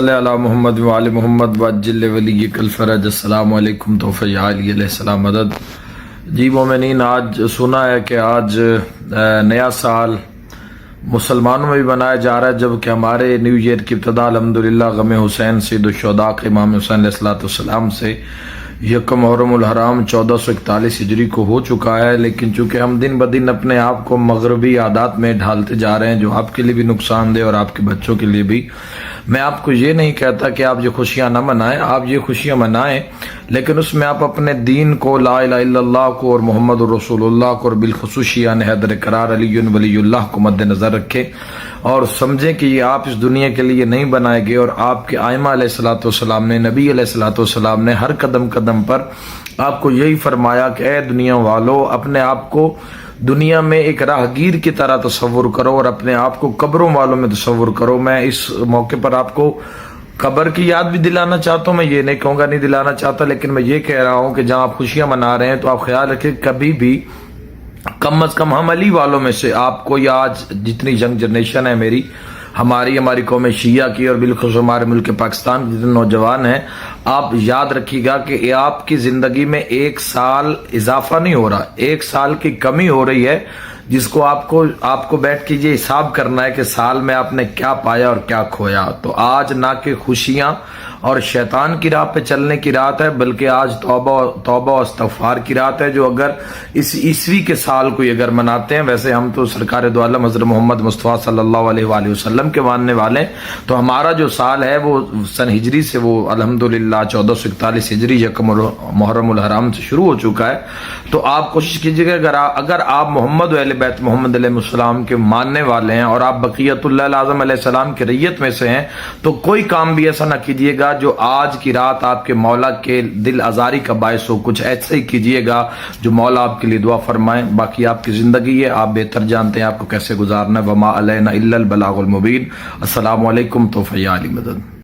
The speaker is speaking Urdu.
صلی اللہ محمد وآل محمد وجل ولی کل فرج السلام علیکم توفیع علی علیہ السلام مدد۔ جی مومنین، آج سنا ہے کہ آج نیا سال مسلمانوں میں بھی منایا جا رہا ہے، جبکہ ہمارے نیو ایئر کی ابتدا الحمدللہ غم حسین سید الشہداء امام حسین علیہ السلام سے یکم محرم الحرام 1441 ہجری کو ہو چکا ہے، لیکن چونکہ ہم دن بدن اپنے آپ کو مغربی عادات میں ڈھالتے جا رہے ہیں جو آپ کے لیے بھی نقصان دہ اور آپ کے بچوں کے لیے بھی۔ میں آپ کو یہ نہیں کہتا کہ آپ یہ خوشیاں نہ منائیں، آپ یہ خوشیاں منائیں، لیکن اس میں آپ اپنے دین کو، لا الہ الا اللہ کو اور محمد رسول اللہ کو اور بالخصوص شیعہ حیدر کرار علی ولی اللہ کو مد نظر رکھیں اور سمجھیں کہ یہ آپ اس دنیا کے لیے نہیں بنائے گئے، اور آپ کے ائمہ علیہ السلام نے، نبی علیہ السلام نے ہر قدم قدم پر آپ کو یہی فرمایا کہ اے دنیا والو، اپنے آپ کو دنیا میں ایک راہگیر کی طرح تصور کرو اور اپنے آپ کو قبروں والوں میں تصور کرو۔ میں اس موقع پر آپ کو قبر کی یاد بھی دلانا چاہتا ہوں، میں یہ نہیں کہوں گا نہیں دلانا چاہتا، لیکن میں یہ کہہ رہا ہوں کہ جہاں آپ خوشیاں منا رہے ہیں تو آپ خیال رکھیں کبھی بھی کم از کم ہم علی والوں میں سے آپ کو، یا آج جتنی ینگ جنریشن ہے ہماری قوم شیعہ کی اور بالخصوص ہمارے ملک پاکستان کے جتنے نوجوان ہیں، آپ یاد رکھیے گا کہ یہ آپ کی زندگی میں 1 سال اضافہ نہیں ہو رہا، 1 سال کی کمی ہو رہی ہے، جس کو آپ کو بیٹھ کے یہ حساب کرنا ہے کہ سال میں آپ نے کیا پایا اور کیا کھویا۔ تو آج نہ کہ خوشیاں اور شیطان کی راہ پہ چلنے کی رات ہے، بلکہ آج توبہ و استغفار کی رات ہے۔ جو اگر اس عیسوی کے سال کو اگر مناتے ہیں، ویسے ہم تو سرکار دو عالم حضرت محمد مصطفیٰ صلی اللہ علیہ وآلہ وسلم کے ماننے والے ہیں، تو ہمارا جو سال ہے وہ سن ہجری سے وہ الحمدللہ 1441 ہجری یکم محرم الحرام سے شروع ہو چکا ہے۔ تو آپ کوشش کیجیے گا اگر آپ محمد و اہل بیت محمد علیہ السلام کے ماننے والے ہیں اور آپ بقیت اللہ اعظم علیہ السلام کی ریت میں سے ہیں، تو کوئی کام بھی ایسا نہ کیجیے گا جو آج کی رات آپ کے مولا کے دل آزاری کا باعث ہو۔ کچھ ایسا ہی کیجیے گا جو مولا آپ کے لیے دعا فرمائیں۔ باقی آپ کی زندگی ہے، آپ بہتر جانتے ہیں آپ کو کیسے گزارنا ہے۔ وما علینا الا البلاغ المبین۔ السلام علیکم توفیع علی مدد۔